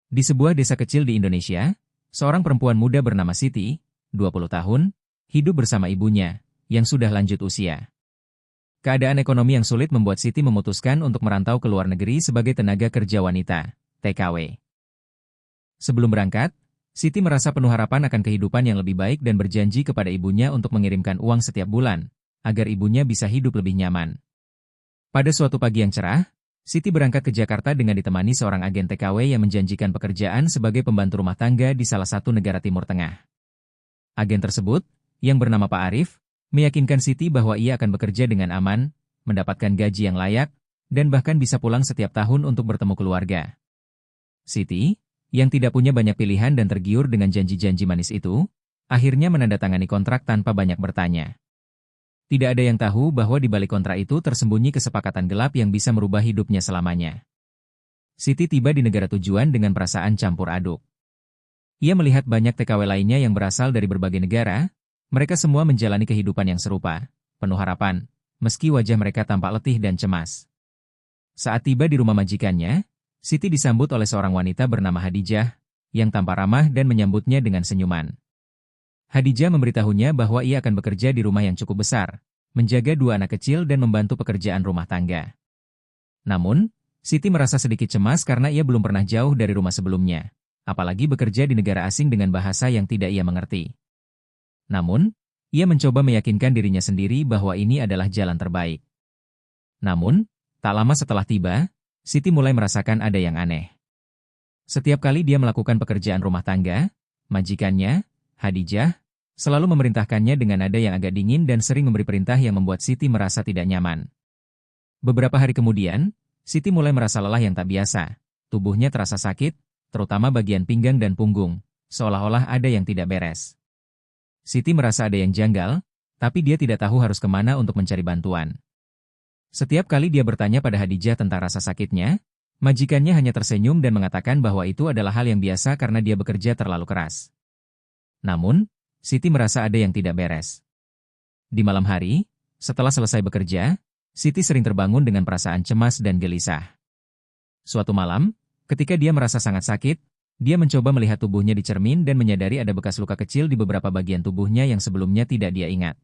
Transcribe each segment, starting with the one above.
Di sebuah desa kecil di Indonesia, seorang perempuan muda bernama Siti, 20 tahun, hidup bersama ibunya, yang sudah lanjut usia. Keadaan ekonomi yang sulit membuat Siti memutuskan untuk merantau ke luar negeri sebagai tenaga kerja wanita, TKW. Sebelum berangkat, Siti merasa penuh harapan akan kehidupan yang lebih baik dan berjanji kepada ibunya untuk mengirimkan uang setiap bulan, agar ibunya bisa hidup lebih nyaman. Pada suatu pagi yang cerah, Siti berangkat ke Jakarta dengan ditemani seorang agen TKW yang menjanjikan pekerjaan sebagai pembantu rumah tangga di salah satu negara Timur Tengah. Agen tersebut, yang bernama Pak Arif, meyakinkan Siti bahwa ia akan bekerja dengan aman, mendapatkan gaji yang layak, dan bahkan bisa pulang setiap tahun untuk bertemu keluarga. Siti, yang tidak punya banyak pilihan dan tergiur dengan janji-janji manis itu, akhirnya menandatangani kontrak tanpa banyak bertanya. Tidak ada yang tahu bahwa di balik kontrak itu tersembunyi kesepakatan gelap yang bisa merubah hidupnya selamanya. Siti tiba di negara tujuan dengan perasaan campur aduk. Ia melihat banyak TKW lainnya yang berasal dari berbagai negara, mereka semua menjalani kehidupan yang serupa, penuh harapan, meski wajah mereka tampak letih dan cemas. Saat tiba di rumah majikannya, Siti disambut oleh seorang wanita bernama Hadijah, yang tampak ramah dan menyambutnya dengan senyuman. Hadijah memberitahunya bahwa ia akan bekerja di rumah yang cukup besar, menjaga 2 anak kecil dan membantu pekerjaan rumah tangga. Namun, Siti merasa sedikit cemas karena ia belum pernah jauh dari rumah sebelumnya, apalagi bekerja di negara asing dengan bahasa yang tidak ia mengerti. Namun, ia mencoba meyakinkan dirinya sendiri bahwa ini adalah jalan terbaik. Namun, tak lama setelah tiba, Siti mulai merasakan ada yang aneh. Setiap kali dia melakukan pekerjaan rumah tangga, majikannya, Hadijah, selalu memerintahkannya dengan nada yang agak dingin dan sering memberi perintah yang membuat Siti merasa tidak nyaman. Beberapa hari kemudian, Siti mulai merasa lelah yang tak biasa. Tubuhnya terasa sakit, terutama bagian pinggang dan punggung, seolah-olah ada yang tidak beres. Siti merasa ada yang janggal, tapi dia tidak tahu harus kemana untuk mencari bantuan. Setiap kali dia bertanya pada Hadijah tentang rasa sakitnya, majikannya hanya tersenyum dan mengatakan bahwa itu adalah hal yang biasa karena dia bekerja terlalu keras. Namun, Siti merasa ada yang tidak beres. Di malam hari, setelah selesai bekerja, Siti sering terbangun dengan perasaan cemas dan gelisah. Suatu malam, ketika dia merasa sangat sakit, dia mencoba melihat tubuhnya di cermin dan menyadari ada bekas luka kecil di beberapa bagian tubuhnya yang sebelumnya tidak dia ingat.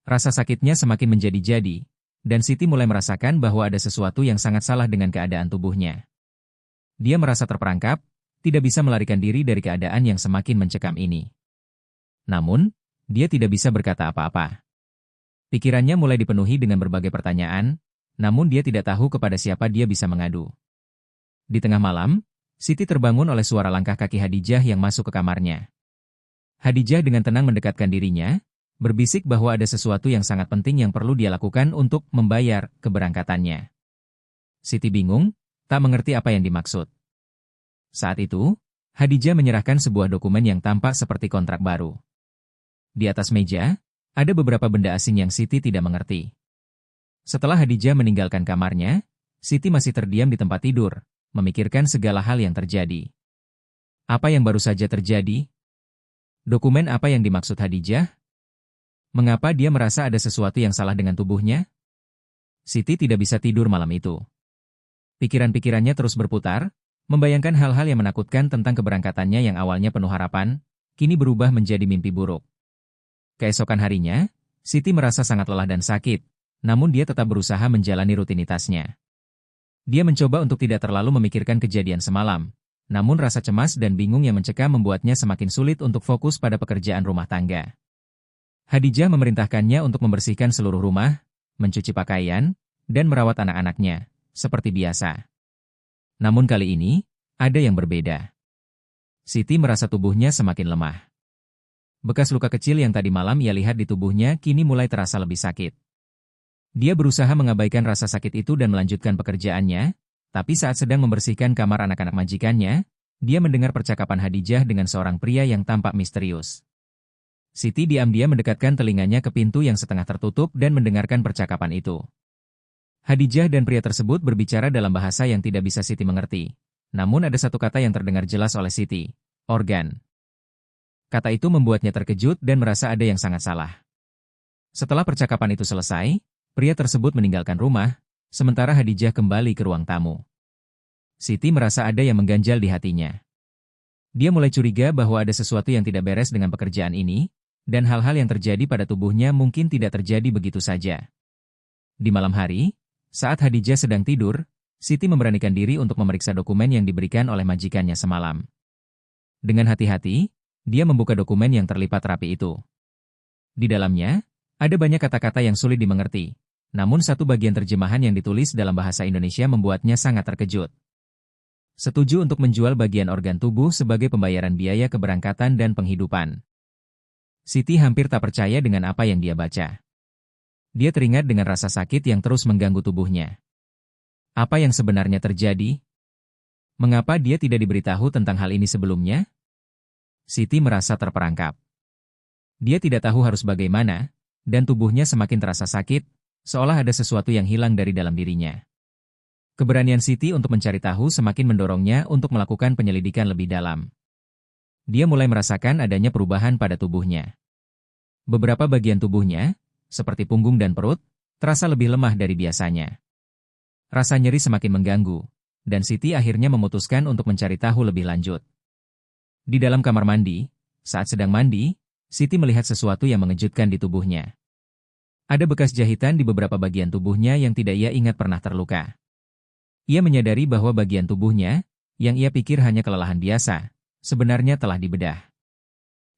Rasa sakitnya semakin menjadi-jadi, dan Siti mulai merasakan bahwa ada sesuatu yang sangat salah dengan keadaan tubuhnya. Dia merasa terperangkap, tidak bisa melarikan diri dari keadaan yang semakin mencekam ini. Namun, dia tidak bisa berkata apa-apa. Pikirannya mulai dipenuhi dengan berbagai pertanyaan, namun dia tidak tahu kepada siapa dia bisa mengadu. Di tengah malam, Siti terbangun oleh suara langkah kaki Hadijah yang masuk ke kamarnya. Hadijah dengan tenang mendekatkan dirinya, berbisik bahwa ada sesuatu yang sangat penting yang perlu dia lakukan untuk membayar keberangkatannya. Siti bingung, tak mengerti apa yang dimaksud. Saat itu, Hadijah menyerahkan sebuah dokumen yang tampak seperti kontrak baru. Di atas meja, ada beberapa benda asing yang Siti tidak mengerti. Setelah Hadijah meninggalkan kamarnya, Siti masih terdiam di tempat tidur, memikirkan segala hal yang terjadi. Apa yang baru saja terjadi? Dokumen apa yang dimaksud Hadijah? Mengapa dia merasa ada sesuatu yang salah dengan tubuhnya? Siti tidak bisa tidur malam itu. Pikiran-pikirannya terus berputar, membayangkan hal-hal yang menakutkan tentang keberangkatannya yang awalnya penuh harapan, kini berubah menjadi mimpi buruk. Keesokan harinya, Siti merasa sangat lelah dan sakit, namun dia tetap berusaha menjalani rutinitasnya. Dia mencoba untuk tidak terlalu memikirkan kejadian semalam, namun rasa cemas dan bingung yang mencekam membuatnya semakin sulit untuk fokus pada pekerjaan rumah tangga. Hadijah memerintahkannya untuk membersihkan seluruh rumah, mencuci pakaian, dan merawat anak-anaknya, seperti biasa. Namun kali ini, ada yang berbeda. Siti merasa tubuhnya semakin lemah. Bekas luka kecil yang tadi malam ia lihat di tubuhnya kini mulai terasa lebih sakit. Dia berusaha mengabaikan rasa sakit itu dan melanjutkan pekerjaannya, tapi saat sedang membersihkan kamar anak-anak majikannya, dia mendengar percakapan Hadijah dengan seorang pria yang tampak misterius. Siti diam-diam mendekatkan telinganya ke pintu yang setengah tertutup dan mendengarkan percakapan itu. Hadijah dan pria tersebut berbicara dalam bahasa yang tidak bisa Siti mengerti. Namun ada satu kata yang terdengar jelas oleh Siti, organ. Kata itu membuatnya terkejut dan merasa ada yang sangat salah. Setelah percakapan itu selesai, pria tersebut meninggalkan rumah, sementara Hadijah kembali ke ruang tamu. Siti merasa ada yang mengganjal di hatinya. Dia mulai curiga bahwa ada sesuatu yang tidak beres dengan pekerjaan ini, dan hal-hal yang terjadi pada tubuhnya mungkin tidak terjadi begitu saja. Di malam hari, saat Khadijah sedang tidur, Siti memberanikan diri untuk memeriksa dokumen yang diberikan oleh majikannya semalam. Dengan hati-hati, dia membuka dokumen yang terlipat rapi itu. Di dalamnya, ada banyak kata-kata yang sulit dimengerti, namun satu bagian terjemahan yang ditulis dalam bahasa Indonesia membuatnya sangat terkejut. Setuju untuk menjual bagian organ tubuh sebagai pembayaran biaya keberangkatan dan penghidupan. Siti hampir tak percaya dengan apa yang dia baca. Dia teringat dengan rasa sakit yang terus mengganggu tubuhnya. Apa yang sebenarnya terjadi? Mengapa dia tidak diberitahu tentang hal ini sebelumnya? Siti merasa terperangkap. Dia tidak tahu harus bagaimana, dan tubuhnya semakin terasa sakit, seolah ada sesuatu yang hilang dari dalam dirinya. Keberanian Siti untuk mencari tahu semakin mendorongnya untuk melakukan penyelidikan lebih dalam. Dia mulai merasakan adanya perubahan pada tubuhnya. Beberapa bagian tubuhnya, seperti punggung dan perut, terasa lebih lemah dari biasanya. Rasa nyeri semakin mengganggu, dan Siti akhirnya memutuskan untuk mencari tahu lebih lanjut. Di dalam kamar mandi, saat sedang mandi, Siti melihat sesuatu yang mengejutkan di tubuhnya. Ada bekas jahitan di beberapa bagian tubuhnya yang tidak ia ingat pernah terluka. Ia menyadari bahwa bagian tubuhnya, yang ia pikir hanya kelelahan biasa, sebenarnya telah dibedah.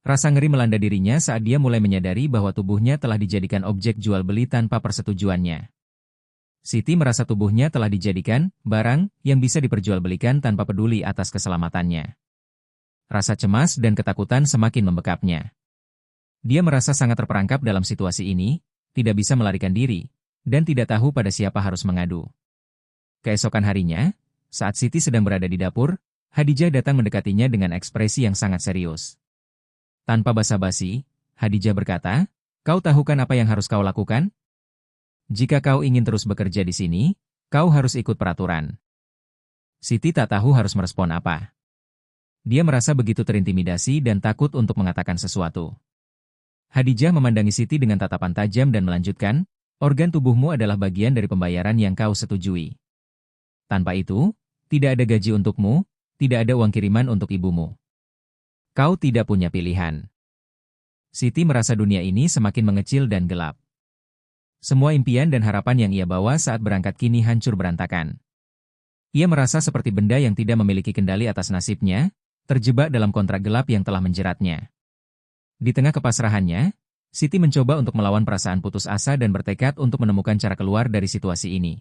Rasa ngeri melanda dirinya saat dia mulai menyadari bahwa tubuhnya telah dijadikan objek jual beli tanpa persetujuannya. Siti merasa tubuhnya telah dijadikan barang yang bisa diperjualbelikan tanpa peduli atas keselamatannya. Rasa cemas dan ketakutan semakin membekapnya. Dia merasa sangat terperangkap dalam situasi ini, tidak bisa melarikan diri, dan tidak tahu pada siapa harus mengadu. Keesokan harinya, saat Siti sedang berada di dapur, Khadijah datang mendekatinya dengan ekspresi yang sangat serius. Tanpa basa-basi, Khadijah berkata, "Kau tahu kan apa yang harus kau lakukan? Jika kau ingin terus bekerja di sini, kau harus ikut peraturan." Siti tak tahu harus merespon apa. Dia merasa begitu terintimidasi dan takut untuk mengatakan sesuatu. Khadijah memandangi Siti dengan tatapan tajam dan melanjutkan, "Organ tubuhmu adalah bagian dari pembayaran yang kau setujui. Tanpa itu, tidak ada gaji untukmu, tidak ada uang kiriman untuk ibumu. Kau tidak punya pilihan." Siti merasa dunia ini semakin mengecil dan gelap. Semua impian dan harapan yang ia bawa saat berangkat kini hancur berantakan. Ia merasa seperti benda yang tidak memiliki kendali atas nasibnya, terjebak dalam kontrak gelap yang telah menjeratnya. Di tengah kepasrahannya, Siti mencoba untuk melawan perasaan putus asa dan bertekad untuk menemukan cara keluar dari situasi ini.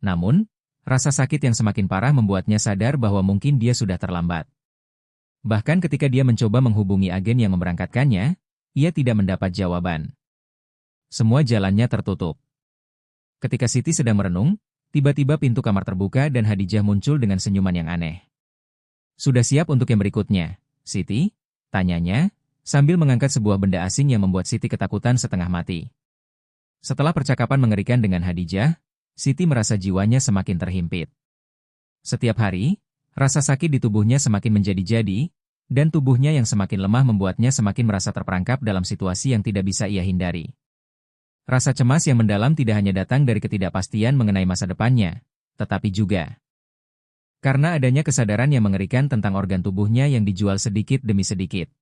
Namun, rasa sakit yang semakin parah membuatnya sadar bahwa mungkin dia sudah terlambat. Bahkan ketika dia mencoba menghubungi agen yang memberangkatkannya, ia tidak mendapat jawaban. Semua jalannya tertutup. Ketika Siti sedang merenung, tiba-tiba pintu kamar terbuka dan Khadijah muncul dengan senyuman yang aneh. "Sudah siap untuk yang berikutnya, Siti?" tanyanya, sambil mengangkat sebuah benda asing yang membuat Siti ketakutan setengah mati. Setelah percakapan mengerikan dengan Khadijah, Siti merasa jiwanya semakin terhimpit. Setiap hari, rasa sakit di tubuhnya semakin menjadi-jadi, dan tubuhnya yang semakin lemah membuatnya semakin merasa terperangkap dalam situasi yang tidak bisa ia hindari. Rasa cemas yang mendalam tidak hanya datang dari ketidakpastian mengenai masa depannya, tetapi juga karena adanya kesadaran yang mengerikan tentang organ tubuhnya yang dijual sedikit demi sedikit.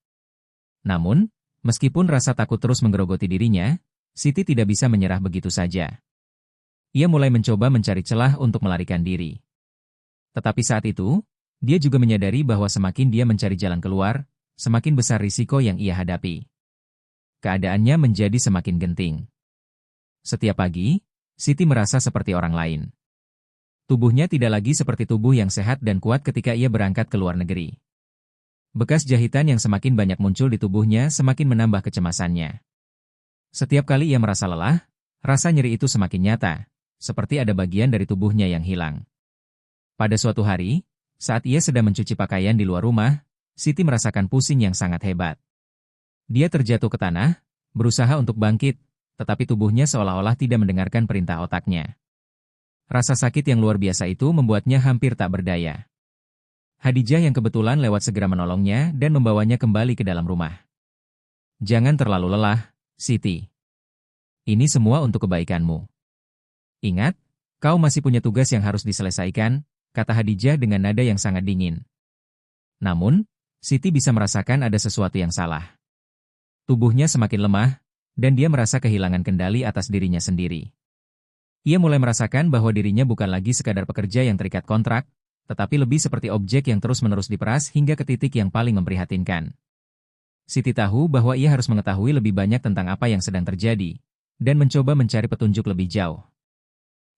Namun, meskipun rasa takut terus menggerogoti dirinya, Siti tidak bisa menyerah begitu saja. Ia mulai mencoba mencari celah untuk melarikan diri. Tetapi saat itu, dia juga menyadari bahwa semakin dia mencari jalan keluar, semakin besar risiko yang ia hadapi. Keadaannya menjadi semakin genting. Setiap pagi, Siti merasa seperti orang lain. Tubuhnya tidak lagi seperti tubuh yang sehat dan kuat ketika ia berangkat ke luar negeri. Bekas jahitan yang semakin banyak muncul di tubuhnya semakin menambah kecemasannya. Setiap kali ia merasa lelah, rasa nyeri itu semakin nyata, seperti ada bagian dari tubuhnya yang hilang. Pada suatu hari, saat ia sedang mencuci pakaian di luar rumah, Siti merasakan pusing yang sangat hebat. Dia terjatuh ke tanah, berusaha untuk bangkit, tetapi tubuhnya seolah-olah tidak mendengarkan perintah otaknya. Rasa sakit yang luar biasa itu membuatnya hampir tak berdaya. Khadijah yang kebetulan lewat segera menolongnya dan membawanya kembali ke dalam rumah. "Jangan terlalu lelah, Siti. Ini semua untuk kebaikanmu. Ingat, kau masih punya tugas yang harus diselesaikan, kata Hadijah dengan nada yang sangat dingin. Namun, Siti bisa merasakan ada sesuatu yang salah. Tubuhnya semakin lemah, dan dia merasa kehilangan kendali atas dirinya sendiri. Ia mulai merasakan bahwa dirinya bukan lagi sekadar pekerja yang terikat kontrak, tetapi lebih seperti objek yang terus-menerus diperas hingga ke titik yang paling memprihatinkan. Siti tahu bahwa ia harus mengetahui lebih banyak tentang apa yang sedang terjadi, dan mencoba mencari petunjuk lebih jauh.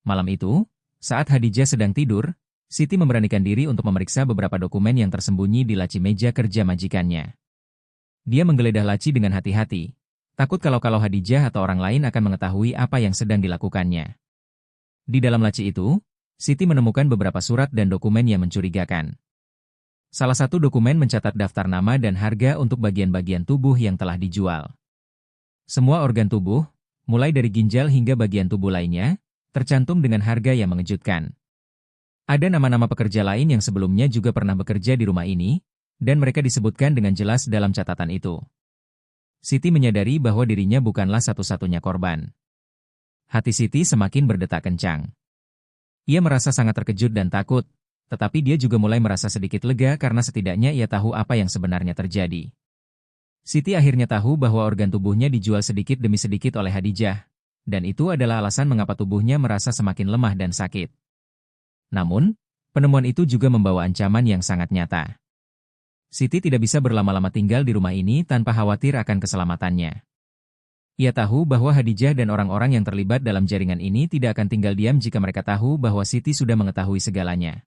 Malam itu, saat Hadijah sedang tidur, Siti memberanikan diri untuk memeriksa beberapa dokumen yang tersembunyi di laci meja kerja majikannya. Dia menggeledah laci dengan hati-hati, takut kalau Hadijah atau orang lain akan mengetahui apa yang sedang dilakukannya. Di dalam laci itu, Siti menemukan beberapa surat dan dokumen yang mencurigakan. Salah satu dokumen mencatat daftar nama dan harga untuk bagian-bagian tubuh yang telah dijual. Semua organ tubuh, mulai dari ginjal hingga bagian tubuh lainnya, tercantum dengan harga yang mengejutkan. Ada nama-nama pekerja lain yang sebelumnya juga pernah bekerja di rumah ini, dan mereka disebutkan dengan jelas dalam catatan itu. Siti menyadari bahwa dirinya bukanlah satu-satunya korban. Hati Siti semakin berdetak kencang. Ia merasa sangat terkejut dan takut, tetapi dia juga mulai merasa sedikit lega karena setidaknya ia tahu apa yang sebenarnya terjadi. Siti akhirnya tahu bahwa organ tubuhnya dijual sedikit demi sedikit oleh Hadijah, dan itu adalah alasan mengapa tubuhnya merasa semakin lemah dan sakit. Namun, penemuan itu juga membawa ancaman yang sangat nyata. Siti tidak bisa berlama-lama tinggal di rumah ini tanpa khawatir akan keselamatannya. Ia tahu bahwa Hadijah dan orang-orang yang terlibat dalam jaringan ini tidak akan tinggal diam jika mereka tahu bahwa Siti sudah mengetahui segalanya.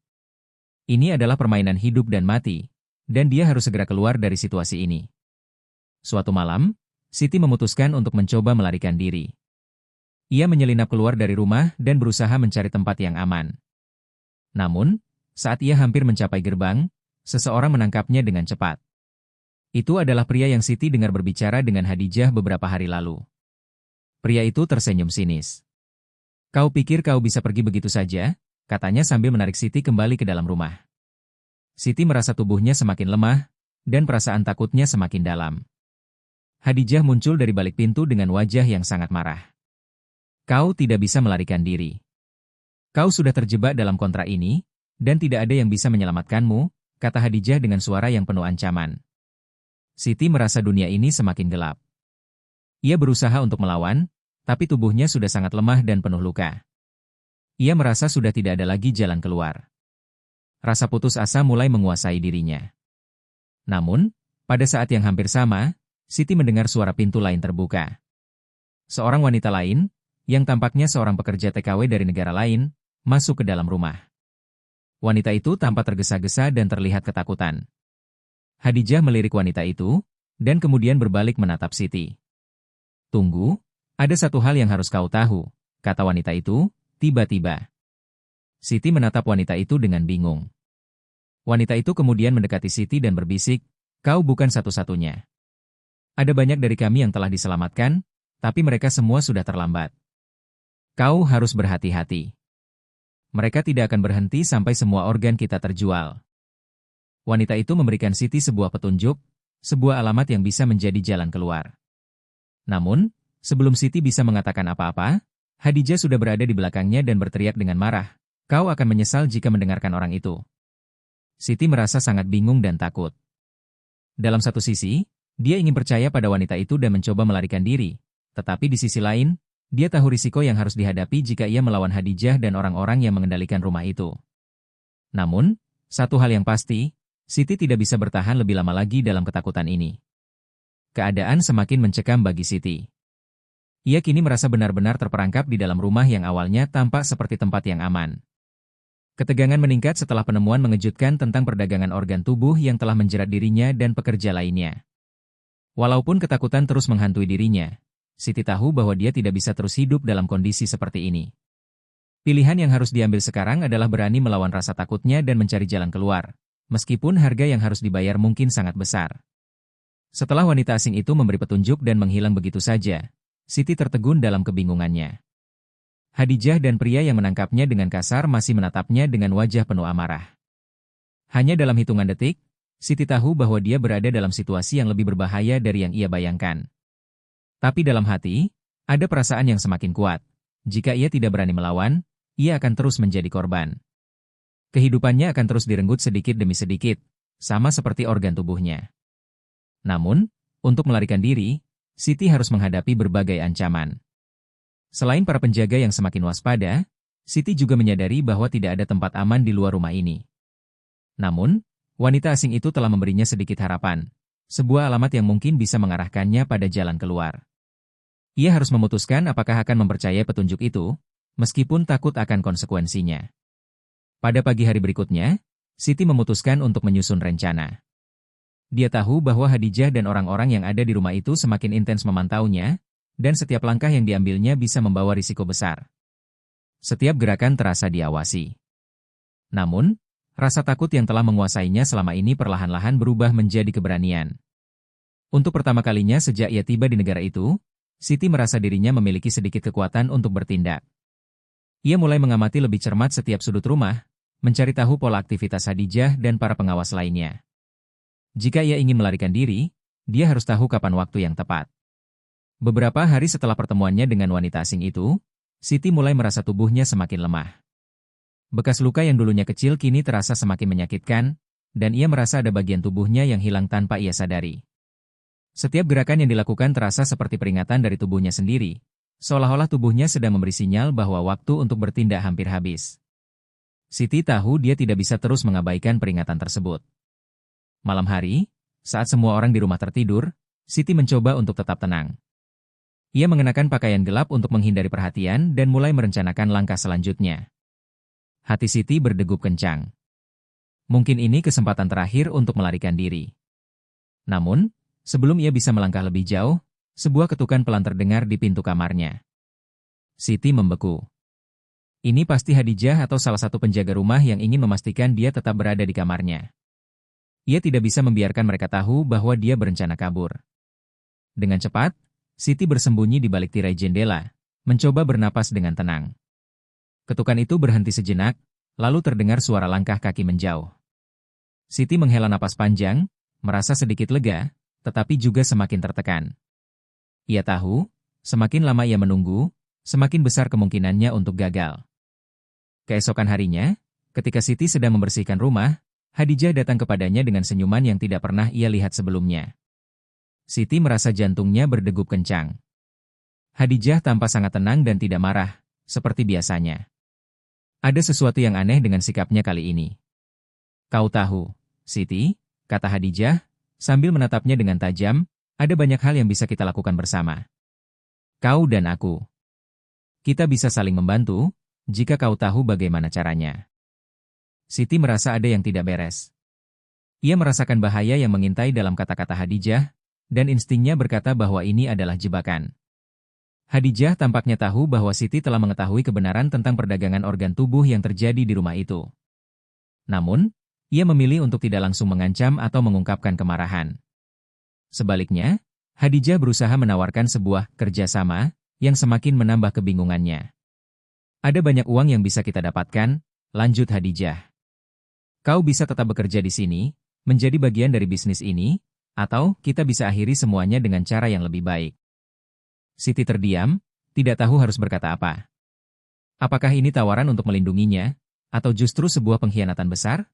Ini adalah permainan hidup dan mati, dan dia harus segera keluar dari situasi ini. Suatu malam, Siti memutuskan untuk mencoba melarikan diri. Ia menyelinap keluar dari rumah dan berusaha mencari tempat yang aman. Namun, saat ia hampir mencapai gerbang, seseorang menangkapnya dengan cepat. Itu adalah pria yang Siti dengar berbicara dengan Hadijah beberapa hari lalu. Pria itu tersenyum sinis. "Kau pikir kau bisa pergi begitu saja?" katanya sambil menarik Siti kembali ke dalam rumah. Siti merasa tubuhnya semakin lemah, dan perasaan takutnya semakin dalam. Hadijah muncul dari balik pintu dengan wajah yang sangat marah. "Kau tidak bisa melarikan diri. Kau sudah terjebak dalam kontrak ini, dan tidak ada yang bisa menyelamatkanmu," kata Hadijah dengan suara yang penuh ancaman. Siti merasa dunia ini semakin gelap. Ia berusaha untuk melawan, tapi tubuhnya sudah sangat lemah dan penuh luka. Ia merasa sudah tidak ada lagi jalan keluar. Rasa putus asa mulai menguasai dirinya. Namun, pada saat yang hampir sama, Siti mendengar suara pintu lain terbuka. Seorang wanita lain, yang tampaknya seorang pekerja TKW dari negara lain, masuk ke dalam rumah. Wanita itu tampak tergesa-gesa dan terlihat ketakutan. Hadijah melirik wanita itu, dan kemudian berbalik menatap Siti. "Tunggu, ada satu hal yang harus kau tahu," kata wanita itu, tiba-tiba. Siti menatap wanita itu dengan bingung. Wanita itu kemudian mendekati Siti dan berbisik, "Kau bukan satu-satunya. Ada banyak dari kami yang telah diselamatkan, tapi mereka semua sudah terlambat. Kau harus berhati-hati. Mereka tidak akan berhenti sampai semua organ kita terjual." Wanita itu memberikan Siti sebuah petunjuk, sebuah alamat yang bisa menjadi jalan keluar. Namun, sebelum Siti bisa mengatakan apa-apa, Hadijah sudah berada di belakangnya dan berteriak dengan marah, "Kau akan menyesal jika mendengarkan orang itu." Siti merasa sangat bingung dan takut. Dalam satu sisi, dia ingin percaya pada wanita itu dan mencoba melarikan diri, tetapi di sisi lain, dia tahu risiko yang harus dihadapi jika ia melawan Hadijah dan orang-orang yang mengendalikan rumah itu. Namun, satu hal yang pasti, Siti tidak bisa bertahan lebih lama lagi dalam ketakutan ini. Keadaan semakin mencekam bagi Siti. Ia kini merasa benar-benar terperangkap di dalam rumah yang awalnya tampak seperti tempat yang aman. Ketegangan meningkat setelah penemuan mengejutkan tentang perdagangan organ tubuh yang telah menjerat dirinya dan pekerja lainnya. Walaupun ketakutan terus menghantui dirinya, Siti tahu bahwa dia tidak bisa terus hidup dalam kondisi seperti ini. Pilihan yang harus diambil sekarang adalah berani melawan rasa takutnya dan mencari jalan keluar, meskipun harga yang harus dibayar mungkin sangat besar. Setelah wanita asing itu memberi petunjuk dan menghilang begitu saja, Siti tertegun dalam kebingungannya. Hadijah dan pria yang menangkapnya dengan kasar masih menatapnya dengan wajah penuh amarah. Hanya dalam hitungan detik, Siti tahu bahwa dia berada dalam situasi yang lebih berbahaya dari yang ia bayangkan. Tapi dalam hati, ada perasaan yang semakin kuat. Jika ia tidak berani melawan, ia akan terus menjadi korban. Kehidupannya akan terus direnggut sedikit demi sedikit, sama seperti organ tubuhnya. Namun, untuk melarikan diri, Siti harus menghadapi berbagai ancaman. Selain para penjaga yang semakin waspada, Siti juga menyadari bahwa tidak ada tempat aman di luar rumah ini. Namun, wanita asing itu telah memberinya sedikit harapan, sebuah alamat yang mungkin bisa mengarahkannya pada jalan keluar. Ia harus memutuskan apakah akan mempercayai petunjuk itu, meskipun takut akan konsekuensinya. Pada pagi hari berikutnya, Siti memutuskan untuk menyusun rencana. Dia tahu bahwa Khadijah dan orang-orang yang ada di rumah itu semakin intens memantaunya, dan setiap langkah yang diambilnya bisa membawa risiko besar. Setiap gerakan terasa diawasi. Namun, rasa takut yang telah menguasainya selama ini perlahan-lahan berubah menjadi keberanian. Untuk pertama kalinya sejak ia tiba di negara itu, Siti merasa dirinya memiliki sedikit kekuatan untuk bertindak. Ia mulai mengamati lebih cermat setiap sudut rumah, mencari tahu pola aktivitas Khadijah dan para pengawas lainnya. Jika ia ingin melarikan diri, dia harus tahu kapan waktu yang tepat. Beberapa hari setelah pertemuannya dengan wanita asing itu, Siti mulai merasa tubuhnya semakin lemah. Bekas luka yang dulunya kecil kini terasa semakin menyakitkan, dan ia merasa ada bagian tubuhnya yang hilang tanpa ia sadari. Setiap gerakan yang dilakukan terasa seperti peringatan dari tubuhnya sendiri, seolah-olah tubuhnya sedang memberi sinyal bahwa waktu untuk bertindak hampir habis. Siti tahu dia tidak bisa terus mengabaikan peringatan tersebut. Malam hari, saat semua orang di rumah tertidur, Siti mencoba untuk tetap tenang. Ia mengenakan pakaian gelap untuk menghindari perhatian dan mulai merencanakan langkah selanjutnya. Hati Siti berdegup kencang. Mungkin ini kesempatan terakhir untuk melarikan diri. Namun, sebelum ia bisa melangkah lebih jauh, sebuah ketukan pelan terdengar di pintu kamarnya. Siti membeku. Ini pasti Khadijah atau salah satu penjaga rumah yang ingin memastikan dia tetap berada di kamarnya. Ia tidak bisa membiarkan mereka tahu bahwa dia berencana kabur. Dengan cepat, Siti bersembunyi di balik tirai jendela, mencoba bernapas dengan tenang. Ketukan itu berhenti sejenak, lalu terdengar suara langkah kaki menjauh. Siti menghela napas panjang, merasa sedikit lega, tetapi juga semakin tertekan. Ia tahu, semakin lama ia menunggu, semakin besar kemungkinannya untuk gagal. Keesokan harinya, ketika Siti sedang membersihkan rumah, Khadijah datang kepadanya dengan senyuman yang tidak pernah ia lihat sebelumnya. Siti merasa jantungnya berdegup kencang. Khadijah tampak sangat tenang dan tidak marah, seperti biasanya. Ada sesuatu yang aneh dengan sikapnya kali ini. Kau tahu, Siti, kata Khadijah, sambil menatapnya dengan tajam, ada banyak hal yang bisa kita lakukan bersama. Kau dan aku. Kita bisa saling membantu, jika kau tahu bagaimana caranya. Siti merasa ada yang tidak beres. Ia merasakan bahaya yang mengintai dalam kata-kata Khadijah, dan instingnya berkata bahwa ini adalah jebakan. Khadijah tampaknya tahu bahwa Siti telah mengetahui kebenaran tentang perdagangan organ tubuh yang terjadi di rumah itu. Namun, ia memilih untuk tidak langsung mengancam atau mengungkapkan kemarahan. Sebaliknya, Khadijah berusaha menawarkan sebuah kerjasama yang semakin menambah kebingungannya. Ada banyak uang yang bisa kita dapatkan, lanjut Khadijah. Kau bisa tetap bekerja di sini, menjadi bagian dari bisnis ini, atau kita bisa akhiri semuanya dengan cara yang lebih baik. Siti terdiam, tidak tahu harus berkata apa. Apakah ini tawaran untuk melindunginya, atau justru sebuah pengkhianatan besar?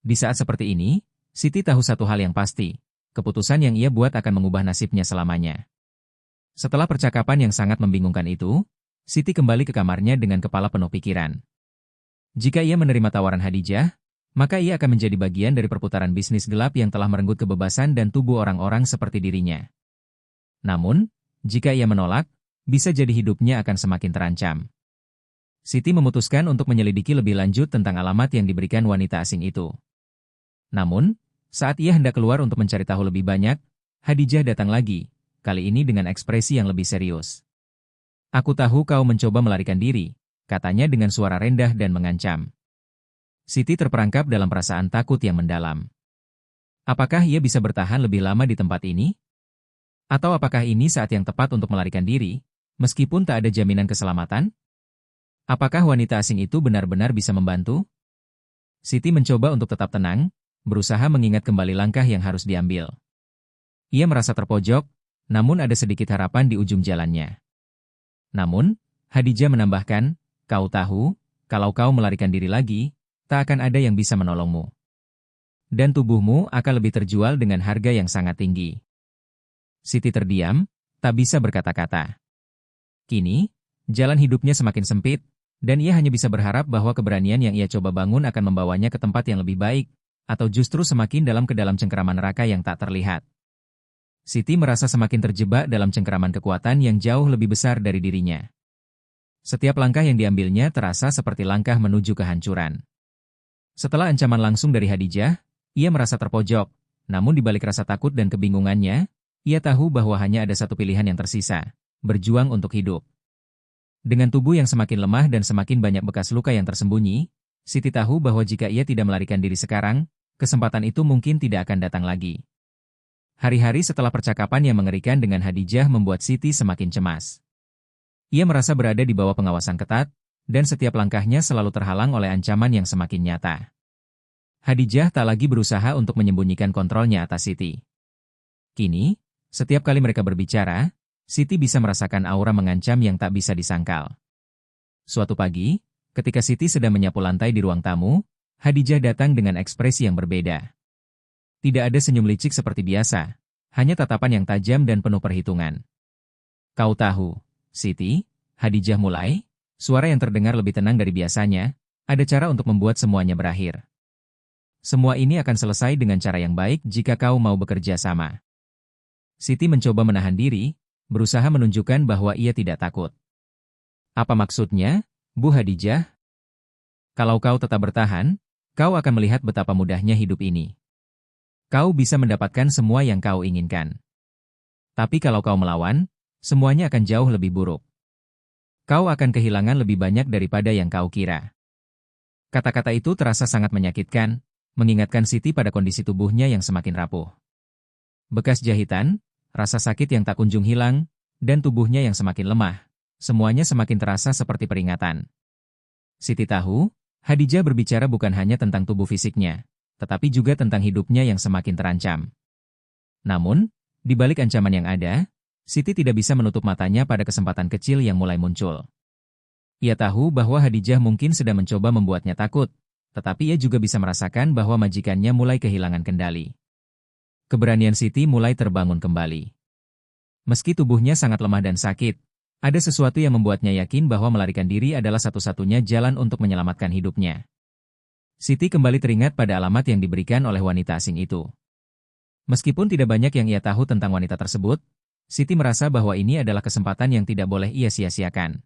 Di saat seperti ini, Siti tahu satu hal yang pasti, keputusan yang ia buat akan mengubah nasibnya selamanya. Setelah percakapan yang sangat membingungkan itu, Siti kembali ke kamarnya dengan kepala penuh pikiran. Jika ia menerima tawaran Khadijah, maka ia akan menjadi bagian dari perputaran bisnis gelap yang telah merenggut kebebasan dan tubuh orang-orang seperti dirinya. Namun, jika ia menolak, bisa jadi hidupnya akan semakin terancam. Siti memutuskan untuk menyelidiki lebih lanjut tentang alamat yang diberikan wanita asing itu. Namun, saat ia hendak keluar untuk mencari tahu lebih banyak, Khadijah datang lagi, kali ini dengan ekspresi yang lebih serius. Aku tahu kau mencoba melarikan diri, katanya dengan suara rendah dan mengancam. Siti terperangkap dalam perasaan takut yang mendalam. Apakah ia bisa bertahan lebih lama di tempat ini? Atau apakah ini saat yang tepat untuk melarikan diri, meskipun tak ada jaminan keselamatan? Apakah wanita asing itu benar-benar bisa membantu? Siti mencoba untuk tetap tenang, berusaha mengingat kembali langkah yang harus diambil. Ia merasa terpojok, namun ada sedikit harapan di ujung jalannya. Namun, Khadijah menambahkan, kau tahu, kalau kau melarikan diri lagi, tak akan ada yang bisa menolongmu. Dan tubuhmu akan lebih terjual dengan harga yang sangat tinggi. Siti terdiam, tak bisa berkata-kata. Kini, jalan hidupnya semakin sempit, dan ia hanya bisa berharap bahwa keberanian yang ia coba bangun akan membawanya ke tempat yang lebih baik, atau justru semakin dalam ke dalam cengkeraman neraka yang tak terlihat. Siti merasa semakin terjebak dalam cengkeraman kekuatan yang jauh lebih besar dari dirinya. Setiap langkah yang diambilnya terasa seperti langkah menuju kehancuran. Setelah ancaman langsung dari Hadijah, ia merasa terpojok, namun di balik rasa takut dan kebingungannya, ia tahu bahwa hanya ada satu pilihan yang tersisa, berjuang untuk hidup. Dengan tubuh yang semakin lemah dan semakin banyak bekas luka yang tersembunyi, Siti tahu bahwa jika ia tidak melarikan diri sekarang, kesempatan itu mungkin tidak akan datang lagi. Hari-hari setelah percakapan yang mengerikan dengan Hadijah membuat Siti semakin cemas. Ia merasa berada di bawah pengawasan ketat, dan setiap langkahnya selalu terhalang oleh ancaman yang semakin nyata. Hadijah tak lagi berusaha untuk menyembunyikan kontrolnya atas Siti. Kini, setiap kali mereka berbicara, Siti bisa merasakan aura mengancam yang tak bisa disangkal. Suatu pagi, ketika Siti sedang menyapu lantai di ruang tamu, Hadijah datang dengan ekspresi yang berbeda. Tidak ada senyum licik seperti biasa, hanya tatapan yang tajam dan penuh perhitungan. Kau tahu, Siti, Hadijah mulai, suara yang terdengar lebih tenang dari biasanya, ada cara untuk membuat semuanya berakhir. Semua ini akan selesai dengan cara yang baik jika kau mau bekerja sama. Siti mencoba menahan diri, berusaha menunjukkan bahwa ia tidak takut. Apa maksudnya, Bu Hadijah? Kalau kau tetap bertahan, kau akan melihat betapa mudahnya hidup ini. Kau bisa mendapatkan semua yang kau inginkan. Tapi kalau kau melawan, semuanya akan jauh lebih buruk. Kau akan kehilangan lebih banyak daripada yang kau kira. Kata-kata itu terasa sangat menyakitkan, mengingatkan Siti pada kondisi tubuhnya yang semakin rapuh. Bekas jahitan, rasa sakit yang tak kunjung hilang, dan tubuhnya yang semakin lemah, semuanya semakin terasa seperti peringatan. Siti tahu, Hadijah berbicara bukan hanya tentang tubuh fisiknya, tetapi juga tentang hidupnya yang semakin terancam. Namun, di balik ancaman yang ada, Siti tidak bisa menutup matanya pada kesempatan kecil yang mulai muncul. Ia tahu bahwa Hadijah mungkin sedang mencoba membuatnya takut, tetapi ia juga bisa merasakan bahwa majikannya mulai kehilangan kendali. Keberanian Siti mulai terbangun kembali. Meski tubuhnya sangat lemah dan sakit, ada sesuatu yang membuatnya yakin bahwa melarikan diri adalah satu-satunya jalan untuk menyelamatkan hidupnya. Siti kembali teringat pada alamat yang diberikan oleh wanita asing itu. Meskipun tidak banyak yang ia tahu tentang wanita tersebut, Siti merasa bahwa ini adalah kesempatan yang tidak boleh ia sia-siakan.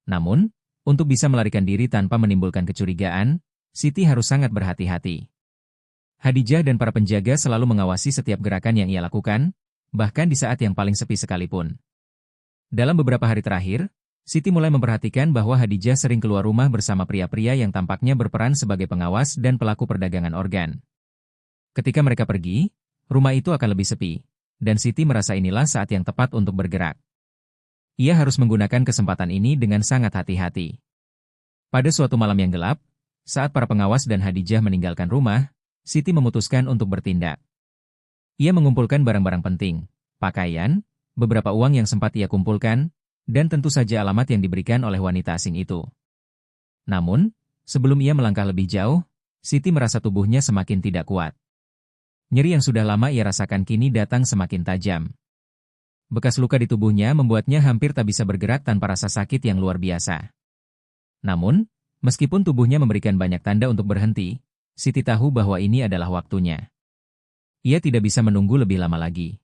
Namun, untuk bisa melarikan diri tanpa menimbulkan kecurigaan, Siti harus sangat berhati-hati. Hadijah dan para penjaga selalu mengawasi setiap gerakan yang ia lakukan, bahkan di saat yang paling sepi sekalipun. Dalam beberapa hari terakhir, Siti mulai memperhatikan bahwa Hadijah sering keluar rumah bersama pria-pria yang tampaknya berperan sebagai pengawas dan pelaku perdagangan organ. Ketika mereka pergi, rumah itu akan lebih sepi, dan Siti merasa inilah saat yang tepat untuk bergerak. Ia harus menggunakan kesempatan ini dengan sangat hati-hati. Pada suatu malam yang gelap, saat para pengawas dan Hadijah meninggalkan rumah, Siti memutuskan untuk bertindak. Ia mengumpulkan barang-barang penting, pakaian, beberapa uang yang sempat ia kumpulkan, dan tentu saja alamat yang diberikan oleh wanita asing itu. Namun, sebelum ia melangkah lebih jauh, Siti merasa tubuhnya semakin tidak kuat. Nyeri yang sudah lama ia rasakan kini datang semakin tajam. Bekas luka di tubuhnya membuatnya hampir tak bisa bergerak tanpa rasa sakit yang luar biasa. Namun, meskipun tubuhnya memberikan banyak tanda untuk berhenti, Siti tahu bahwa ini adalah waktunya. Ia tidak bisa menunggu lebih lama lagi.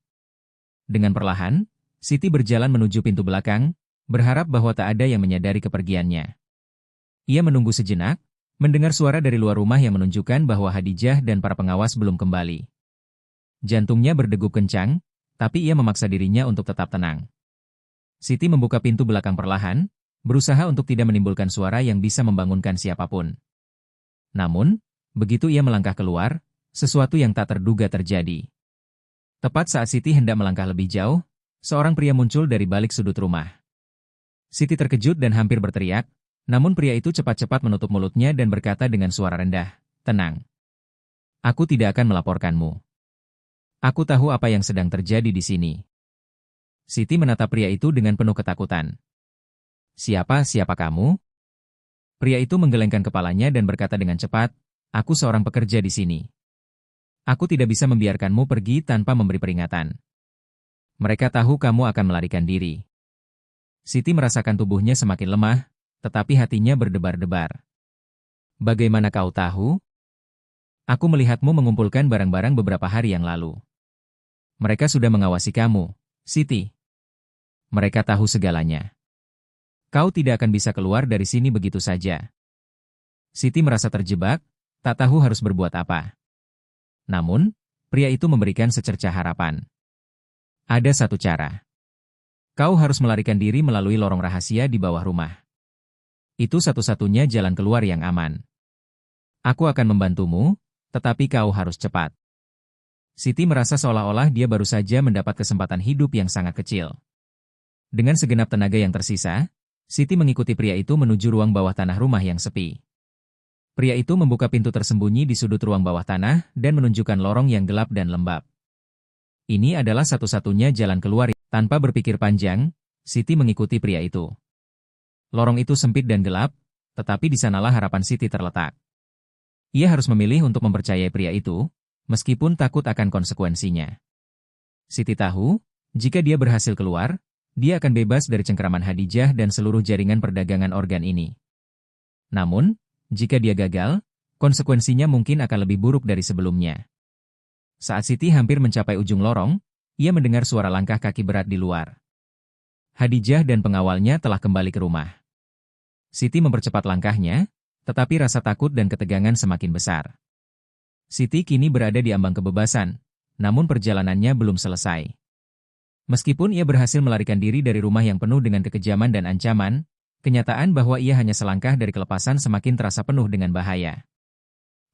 Dengan perlahan, Siti berjalan menuju pintu belakang, berharap bahwa tak ada yang menyadari kepergiannya. Ia menunggu sejenak, mendengar suara dari luar rumah yang menunjukkan bahwa Hadijah dan para pengawas belum kembali. Jantungnya berdegup kencang, tapi ia memaksa dirinya untuk tetap tenang. Siti membuka pintu belakang perlahan, berusaha untuk tidak menimbulkan suara yang bisa membangunkan siapapun. Namun, begitu ia melangkah keluar, sesuatu yang tak terduga terjadi. Tepat saat Siti hendak melangkah lebih jauh, seorang pria muncul dari balik sudut rumah. Siti terkejut dan hampir berteriak, namun pria itu cepat-cepat menutup mulutnya dan berkata dengan suara rendah, "Tenang. Aku tidak akan melaporkanmu. Aku tahu apa yang sedang terjadi di sini." Siti menatap pria itu dengan penuh ketakutan. Siapa kamu?" Pria itu menggelengkan kepalanya dan berkata dengan cepat, "Aku seorang pekerja di sini. Aku tidak bisa membiarkanmu pergi tanpa memberi peringatan. Mereka tahu kamu akan melarikan diri." Siti merasakan tubuhnya semakin lemah, tetapi hatinya berdebar-debar. "Bagaimana kau tahu? Aku melihatmu mengumpulkan barang-barang beberapa hari yang lalu. Mereka sudah mengawasi kamu, Siti. Mereka tahu segalanya. Kau tidak akan bisa keluar dari sini begitu saja." Siti merasa terjebak, tak tahu harus berbuat apa. Namun, pria itu memberikan secercah harapan. "Ada satu cara. Kau harus melarikan diri melalui lorong rahasia di bawah rumah. Itu satu-satunya jalan keluar yang aman. Aku akan membantumu, tetapi kau harus cepat." Siti merasa seolah-olah dia baru saja mendapat kesempatan hidup yang sangat kecil. Dengan segenap tenaga yang tersisa, Siti mengikuti pria itu menuju ruang bawah tanah rumah yang sepi. Pria itu membuka pintu tersembunyi di sudut ruang bawah tanah dan menunjukkan lorong yang gelap dan lembab. Ini adalah satu-satunya jalan keluar. Tanpa berpikir panjang, Siti mengikuti pria itu. Lorong itu sempit dan gelap, tetapi di sanalah harapan Siti terletak. Ia harus memilih untuk mempercayai pria itu, meskipun takut akan konsekuensinya. Siti tahu, jika dia berhasil keluar, dia akan bebas dari cengkeraman Hadijah dan seluruh jaringan perdagangan organ ini. Namun, jika dia gagal, konsekuensinya mungkin akan lebih buruk dari sebelumnya. Saat Siti hampir mencapai ujung lorong, ia mendengar suara langkah kaki berat di luar. Hadijah dan pengawalnya telah kembali ke rumah. Siti mempercepat langkahnya, tetapi rasa takut dan ketegangan semakin besar. Siti kini berada di ambang kebebasan, namun perjalanannya belum selesai. Meskipun ia berhasil melarikan diri dari rumah yang penuh dengan kekejaman dan ancaman, kenyataan bahwa ia hanya selangkah dari kelepasan semakin terasa penuh dengan bahaya.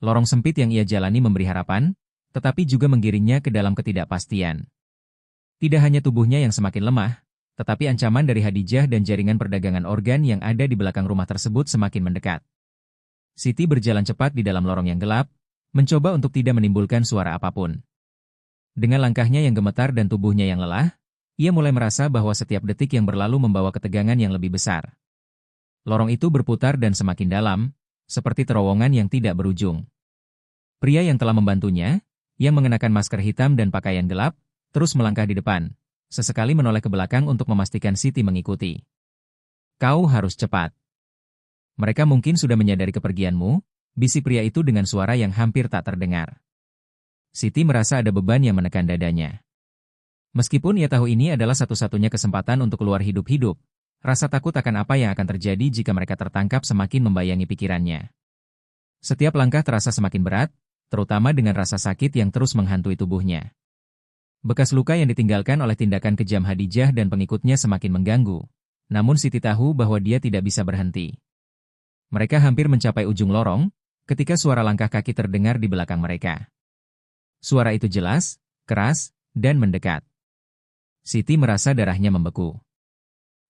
Lorong sempit yang ia jalani memberi harapan, tetapi juga menggiringnya ke dalam ketidakpastian. Tidak hanya tubuhnya yang semakin lemah, tetapi ancaman dari Hadijah dan jaringan perdagangan organ yang ada di belakang rumah tersebut semakin mendekat. Siti berjalan cepat di dalam lorong yang gelap, mencoba untuk tidak menimbulkan suara apapun. Dengan langkahnya yang gemetar dan tubuhnya yang lelah, ia mulai merasa bahwa setiap detik yang berlalu membawa ketegangan yang lebih besar. Lorong itu berputar dan semakin dalam, seperti terowongan yang tidak berujung. Pria yang telah membantunya, yang mengenakan masker hitam dan pakaian gelap, terus melangkah di depan, sesekali menoleh ke belakang untuk memastikan Siti mengikuti. "Kau harus cepat. Mereka mungkin sudah menyadari kepergianmu," bisik pria itu dengan suara yang hampir tak terdengar. Siti merasa ada beban yang menekan dadanya. Meskipun ia tahu ini adalah satu-satunya kesempatan untuk keluar hidup-hidup, rasa takut akan apa yang akan terjadi jika mereka tertangkap semakin membayangi pikirannya. Setiap langkah terasa semakin berat, terutama dengan rasa sakit yang terus menghantui tubuhnya. Bekas luka yang ditinggalkan oleh tindakan kejam Hadijah dan pengikutnya semakin mengganggu, namun Siti tahu bahwa dia tidak bisa berhenti. Mereka hampir mencapai ujung lorong, ketika suara langkah kaki terdengar di belakang mereka. Suara itu jelas, keras, dan mendekat. Siti merasa darahnya membeku.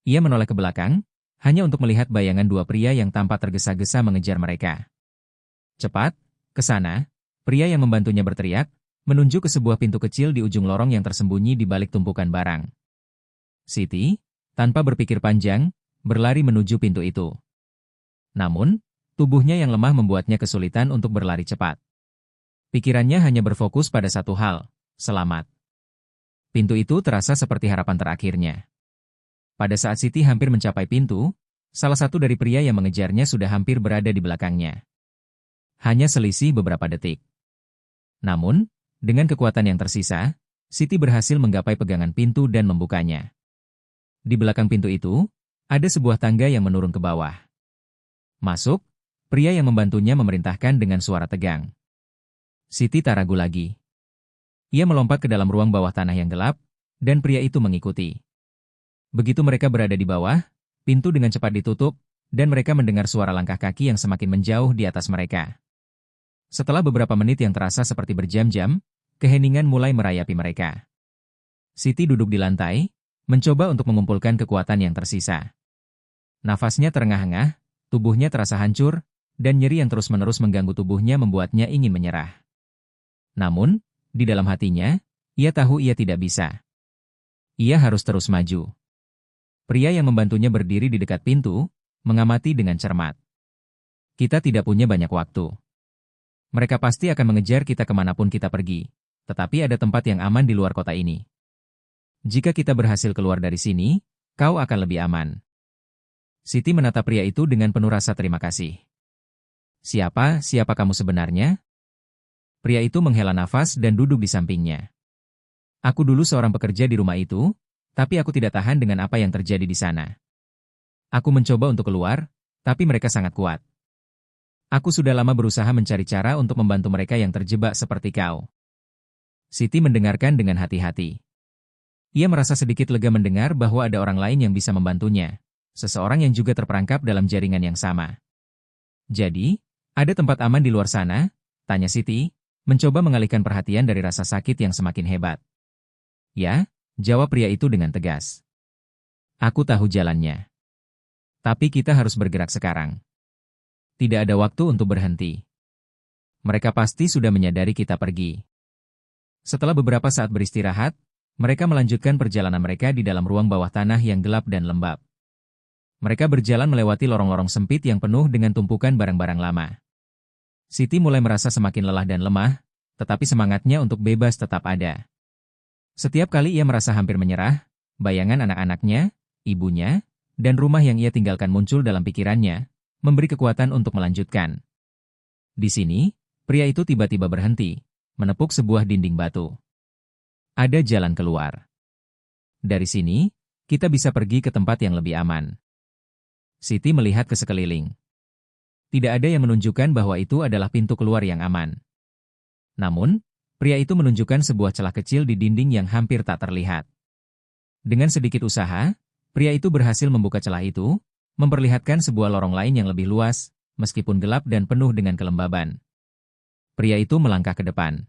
Ia menoleh ke belakang, hanya untuk melihat bayangan dua pria yang tampak tergesa-gesa mengejar mereka. "Cepat, ke sana!" Pria yang membantunya berteriak, menunjuk ke sebuah pintu kecil di ujung lorong yang tersembunyi di balik tumpukan barang. Siti, tanpa berpikir panjang, berlari menuju pintu itu. Namun, tubuhnya yang lemah membuatnya kesulitan untuk berlari cepat. Pikirannya hanya berfokus pada satu hal, selamat. Pintu itu terasa seperti harapan terakhirnya. Pada saat Siti hampir mencapai pintu, salah satu dari pria yang mengejarnya sudah hampir berada di belakangnya. Hanya selisih beberapa detik. Namun, dengan kekuatan yang tersisa, Siti berhasil menggapai pegangan pintu dan membukanya. Di belakang pintu itu, ada sebuah tangga yang menurun ke bawah. "Masuk," pria yang membantunya memerintahkan dengan suara tegang. Siti tak ragu lagi. Ia melompat ke dalam ruang bawah tanah yang gelap, dan pria itu mengikuti. Begitu mereka berada di bawah, pintu dengan cepat ditutup, dan mereka mendengar suara langkah kaki yang semakin menjauh di atas mereka. Setelah beberapa menit yang terasa seperti berjam-jam, keheningan mulai merayapi mereka. Siti duduk di lantai, mencoba untuk mengumpulkan kekuatan yang tersisa. Nafasnya terengah-engah, tubuhnya terasa hancur, dan nyeri yang terus-menerus mengganggu tubuhnya membuatnya ingin menyerah. Namun, di dalam hatinya, ia tahu ia tidak bisa. Ia harus terus maju. Pria yang membantunya berdiri di dekat pintu, mengamati dengan cermat. Kita tidak punya banyak waktu. Mereka pasti akan mengejar kita kemanapun kita pergi. Tetapi ada tempat yang aman di luar kota ini. Jika kita berhasil keluar dari sini, kau akan lebih aman. Siti menatap pria itu dengan penuh rasa terima kasih. Siapa kamu sebenarnya? Pria itu menghela nafas dan duduk di sampingnya. Aku dulu seorang pekerja di rumah itu, tapi aku tidak tahan dengan apa yang terjadi di sana. Aku mencoba untuk keluar, tapi mereka sangat kuat. Aku sudah lama berusaha mencari cara untuk membantu mereka yang terjebak seperti kau. Siti mendengarkan dengan hati-hati. Ia merasa sedikit lega mendengar bahwa ada orang lain yang bisa membantunya, seseorang yang juga terperangkap dalam jaringan yang sama. Jadi, ada tempat aman di luar sana? Tanya Siti, mencoba mengalihkan perhatian dari rasa sakit yang semakin hebat. Ya, jawab pria itu dengan tegas. Aku tahu jalannya. Tapi kita harus bergerak sekarang. Tidak ada waktu untuk berhenti. Mereka pasti sudah menyadari kita pergi. Setelah beberapa saat beristirahat, mereka melanjutkan perjalanan mereka di dalam ruang bawah tanah yang gelap dan lembab. Mereka berjalan melewati lorong-lorong sempit yang penuh dengan tumpukan barang-barang lama. Siti mulai merasa semakin lelah dan lemah, tetapi semangatnya untuk bebas tetap ada. Setiap kali ia merasa hampir menyerah, bayangan anak-anaknya, ibunya, dan rumah yang ia tinggalkan muncul dalam pikirannya, memberi kekuatan untuk melanjutkan. Di sini, pria itu tiba-tiba berhenti, menepuk sebuah dinding batu. Ada jalan keluar. Dari sini, kita bisa pergi ke tempat yang lebih aman. Siti melihat ke sekeliling. Tidak ada yang menunjukkan bahwa itu adalah pintu keluar yang aman. Namun, pria itu menunjukkan sebuah celah kecil di dinding yang hampir tak terlihat. Dengan sedikit usaha, pria itu berhasil membuka celah itu, memperlihatkan sebuah lorong lain yang lebih luas, meskipun gelap dan penuh dengan kelembaban. Pria itu melangkah ke depan.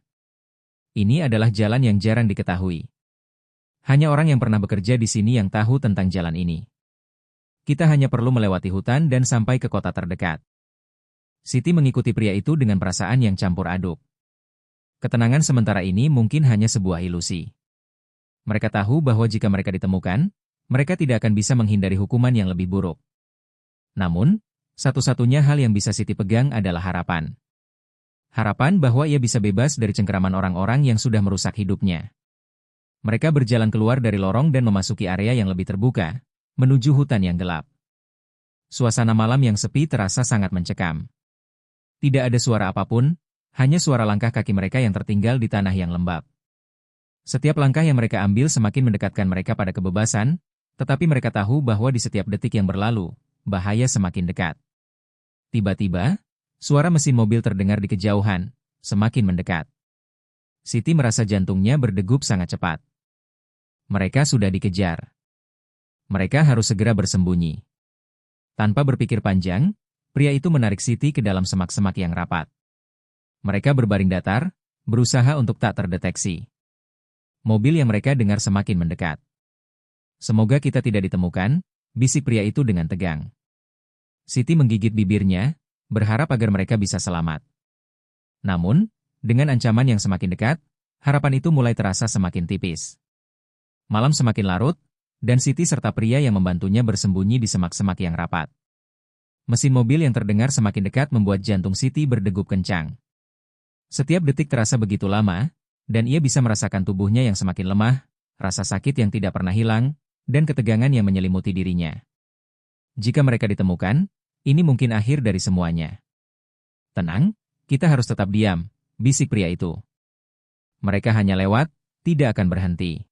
Ini adalah jalan yang jarang diketahui. Hanya orang yang pernah bekerja di sini yang tahu tentang jalan ini. Kita hanya perlu melewati hutan dan sampai ke kota terdekat. Siti mengikuti pria itu dengan perasaan yang campur aduk. Ketenangan sementara ini mungkin hanya sebuah ilusi. Mereka tahu bahwa jika mereka ditemukan, mereka tidak akan bisa menghindari hukuman yang lebih buruk. Namun, satu-satunya hal yang bisa Siti pegang adalah harapan. Harapan bahwa ia bisa bebas dari cengkeraman orang-orang yang sudah merusak hidupnya. Mereka berjalan keluar dari lorong dan memasuki area yang lebih terbuka, menuju hutan yang gelap. Suasana malam yang sepi terasa sangat mencekam. Tidak ada suara apapun, hanya suara langkah kaki mereka yang tertinggal di tanah yang lembab. Setiap langkah yang mereka ambil semakin mendekatkan mereka pada kebebasan, tetapi mereka tahu bahwa di setiap detik yang berlalu, bahaya semakin dekat. Tiba-tiba, suara mesin mobil terdengar di kejauhan, semakin mendekat. Siti merasa jantungnya berdegup sangat cepat. Mereka sudah dikejar. Mereka harus segera bersembunyi. Tanpa berpikir panjang, pria itu menarik Siti ke dalam semak-semak yang rapat. Mereka berbaring datar, berusaha untuk tak terdeteksi. Mobil yang mereka dengar semakin mendekat. Semoga kita tidak ditemukan, bisik pria itu dengan tegang. Siti menggigit bibirnya, berharap agar mereka bisa selamat. Namun, dengan ancaman yang semakin dekat, harapan itu mulai terasa semakin tipis. Malam semakin larut, dan Siti serta pria yang membantunya bersembunyi di semak-semak yang rapat. Mesin mobil yang terdengar semakin dekat membuat jantung Siti berdegup kencang. Setiap detik terasa begitu lama, dan ia bisa merasakan tubuhnya yang semakin lemah, rasa sakit yang tidak pernah hilang, dan ketegangan yang menyelimuti dirinya. Jika mereka ditemukan, ini mungkin akhir dari semuanya. Tenang, kita harus tetap diam, bisik pria itu. Mereka hanya lewat, tidak akan berhenti.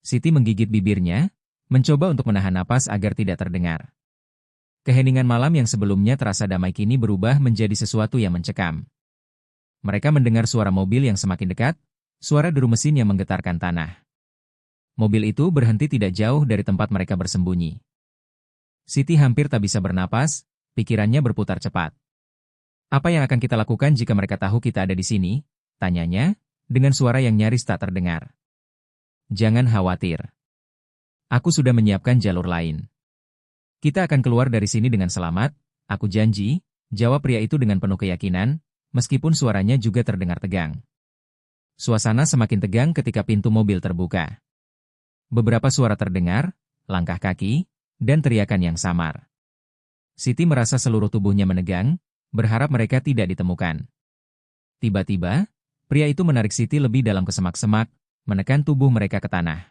Siti menggigit bibirnya, mencoba untuk menahan napas agar tidak terdengar. Keheningan malam yang sebelumnya terasa damai kini berubah menjadi sesuatu yang mencekam. Mereka mendengar suara mobil yang semakin dekat, suara deru mesin yang menggetarkan tanah. Mobil itu berhenti tidak jauh dari tempat mereka bersembunyi. Siti hampir tak bisa bernapas, pikirannya berputar cepat. Apa yang akan kita lakukan jika mereka tahu kita ada di sini? Tanyanya, dengan suara yang nyaris tak terdengar. Jangan khawatir. Aku sudah menyiapkan jalur lain. Kita akan keluar dari sini dengan selamat, aku janji, jawab pria itu dengan penuh keyakinan, meskipun suaranya juga terdengar tegang. Suasana semakin tegang ketika pintu mobil terbuka. Beberapa suara terdengar, langkah kaki, dan teriakan yang samar. Siti merasa seluruh tubuhnya menegang, berharap mereka tidak ditemukan. Tiba-tiba, pria itu menarik Siti lebih dalam ke semak-semak, menekan tubuh mereka ke tanah.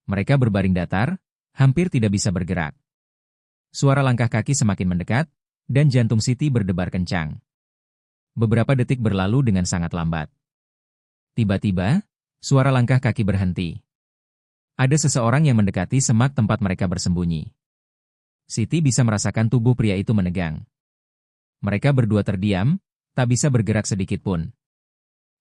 Mereka berbaring datar, hampir tidak bisa bergerak. Suara langkah kaki semakin mendekat, dan jantung Siti berdebar kencang. Beberapa detik berlalu dengan sangat lambat. Tiba-tiba, suara langkah kaki berhenti. Ada seseorang yang mendekati semak tempat mereka bersembunyi. Siti bisa merasakan tubuh pria itu menegang. Mereka berdua terdiam, tak bisa bergerak sedikit pun.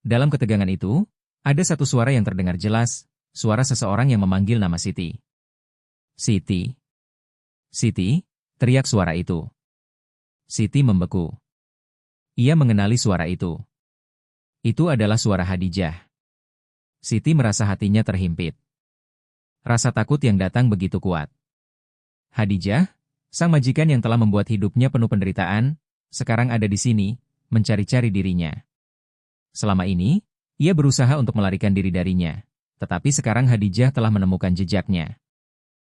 Dalam ketegangan itu, ada satu suara yang terdengar jelas, suara seseorang yang memanggil nama Siti. Siti. Siti, teriak suara itu. Siti membeku. Ia mengenali suara itu. Itu adalah suara Hadijah. Siti merasa hatinya terhimpit. Rasa takut yang datang begitu kuat. Hadijah, sang majikan yang telah membuat hidupnya penuh penderitaan, sekarang ada di sini, mencari-cari dirinya. Selama ini, ia berusaha untuk melarikan diri darinya, tetapi sekarang Hadijah telah menemukan jejaknya.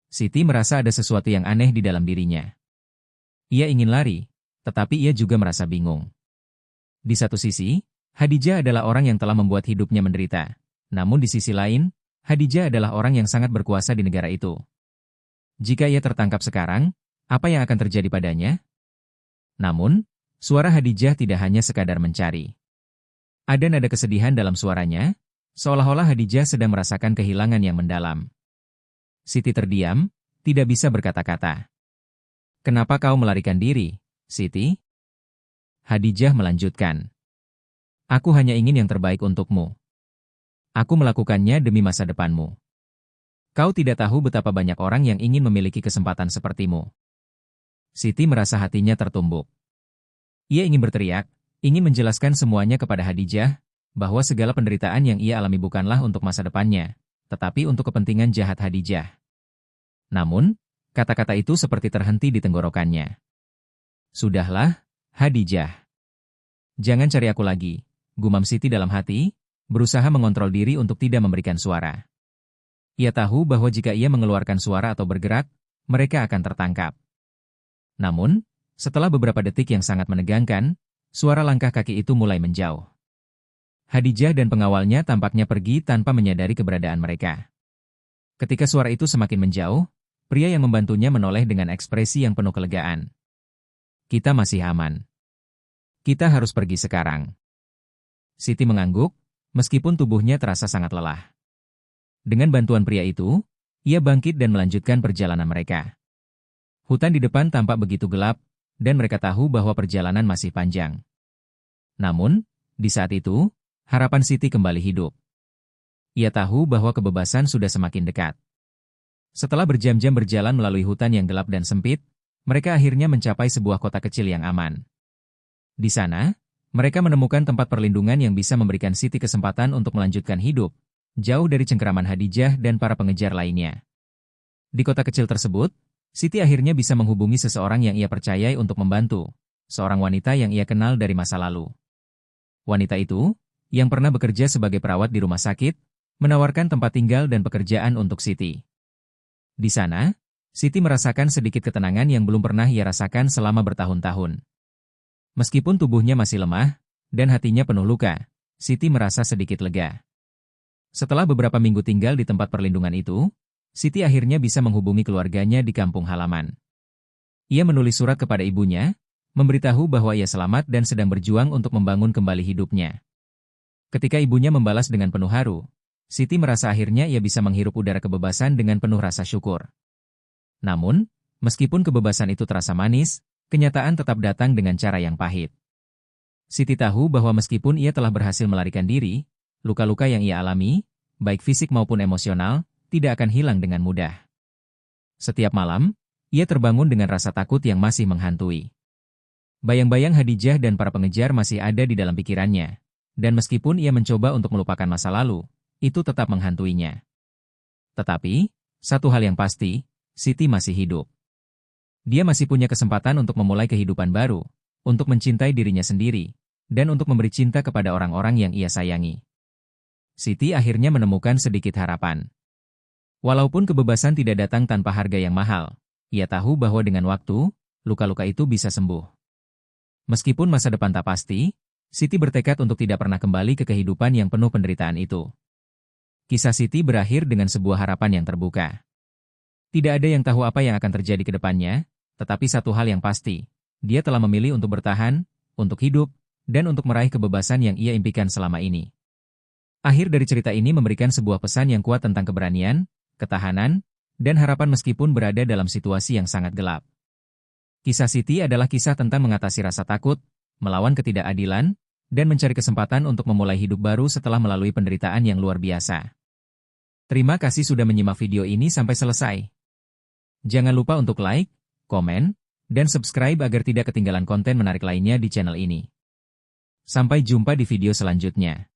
Siti merasa ada sesuatu yang aneh di dalam dirinya. Ia ingin lari, tetapi ia juga merasa bingung. Di satu sisi, Hadijah adalah orang yang telah membuat hidupnya menderita. Namun di sisi lain, Hadijah adalah orang yang sangat berkuasa di negara itu. Jika ia tertangkap sekarang, apa yang akan terjadi padanya? Namun, suara Hadijah tidak hanya sekadar mencari. Ada nada kesedihan dalam suaranya, seolah-olah Hadijah sedang merasakan kehilangan yang mendalam. Siti terdiam, tidak bisa berkata-kata. Kenapa kau melarikan diri, Siti? Hadijah melanjutkan. Aku hanya ingin yang terbaik untukmu. Aku melakukannya demi masa depanmu. Kau tidak tahu betapa banyak orang yang ingin memiliki kesempatan sepertimu. Siti merasa hatinya tertumbuk. Ia ingin berteriak, ingin menjelaskan semuanya kepada Hadijah, bahwa segala penderitaan yang ia alami bukanlah untuk masa depannya, tetapi untuk kepentingan jahat Hadijah. Namun, kata-kata itu seperti terhenti di tenggorokannya. Sudahlah, Hadijah. Jangan cari aku lagi, gumam Siti dalam hati, berusaha mengontrol diri untuk tidak memberikan suara. Ia tahu bahwa jika ia mengeluarkan suara atau bergerak, mereka akan tertangkap. Namun, setelah beberapa detik yang sangat menegangkan, suara langkah kaki itu mulai menjauh. Hadijah dan pengawalnya tampaknya pergi tanpa menyadari keberadaan mereka. Ketika suara itu semakin menjauh, pria yang membantunya menoleh dengan ekspresi yang penuh kelegaan. Kita masih aman. Kita harus pergi sekarang. Siti mengangguk, meskipun tubuhnya terasa sangat lelah. Dengan bantuan pria itu, ia bangkit dan melanjutkan perjalanan mereka. Hutan di depan tampak begitu gelap, dan mereka tahu bahwa perjalanan masih panjang. Namun, di saat itu, harapan Siti kembali hidup. Ia tahu bahwa kebebasan sudah semakin dekat. Setelah berjam-jam berjalan melalui hutan yang gelap dan sempit, mereka akhirnya mencapai sebuah kota kecil yang aman. Di sana, mereka menemukan tempat perlindungan yang bisa memberikan Siti kesempatan untuk melanjutkan hidup, jauh dari cengkeraman Hadijah dan para pengejar lainnya. Di kota kecil tersebut, Siti akhirnya bisa menghubungi seseorang yang ia percayai untuk membantu, seorang wanita yang ia kenal dari masa lalu. Wanita itu, yang pernah bekerja sebagai perawat di rumah sakit, menawarkan tempat tinggal dan pekerjaan untuk Siti. Di sana, Siti merasakan sedikit ketenangan yang belum pernah ia rasakan selama bertahun-tahun. Meskipun tubuhnya masih lemah, dan hatinya penuh luka, Siti merasa sedikit lega. Setelah beberapa minggu tinggal di tempat perlindungan itu, Siti akhirnya bisa menghubungi keluarganya di kampung halaman. Ia menulis surat kepada ibunya, memberitahu bahwa ia selamat dan sedang berjuang untuk membangun kembali hidupnya. Ketika ibunya membalas dengan penuh haru, Siti merasa akhirnya ia bisa menghirup udara kebebasan dengan penuh rasa syukur. Namun, meskipun kebebasan itu terasa manis, kenyataan tetap datang dengan cara yang pahit. Siti tahu bahwa meskipun ia telah berhasil melarikan diri, luka-luka yang ia alami, baik fisik maupun emosional, tidak akan hilang dengan mudah. Setiap malam, ia terbangun dengan rasa takut yang masih menghantui. Bayang-bayang Hadijah dan para pengejar masih ada di dalam pikirannya, dan meskipun ia mencoba untuk melupakan masa lalu, itu tetap menghantuinya. Tetapi, satu hal yang pasti, Siti masih hidup. Dia masih punya kesempatan untuk memulai kehidupan baru, untuk mencintai dirinya sendiri, dan untuk memberi cinta kepada orang-orang yang ia sayangi. Siti akhirnya menemukan sedikit harapan. Walaupun kebebasan tidak datang tanpa harga yang mahal, ia tahu bahwa dengan waktu, luka-luka itu bisa sembuh. Meskipun masa depan tak pasti, Siti bertekad untuk tidak pernah kembali ke kehidupan yang penuh penderitaan itu. Kisah Siti berakhir dengan sebuah harapan yang terbuka. Tidak ada yang tahu apa yang akan terjadi ke depannya, tetapi satu hal yang pasti, dia telah memilih untuk bertahan, untuk hidup, dan untuk meraih kebebasan yang ia impikan selama ini. Akhir dari cerita ini memberikan sebuah pesan yang kuat tentang keberanian, ketahanan, dan harapan meskipun berada dalam situasi yang sangat gelap. Kisah Siti adalah kisah tentang mengatasi rasa takut, melawan ketidakadilan, dan mencari kesempatan untuk memulai hidup baru setelah melalui penderitaan yang luar biasa. Terima kasih sudah menyimak video ini sampai selesai. Jangan lupa untuk like, komen, dan subscribe agar tidak ketinggalan konten menarik lainnya di channel ini. Sampai jumpa di video selanjutnya.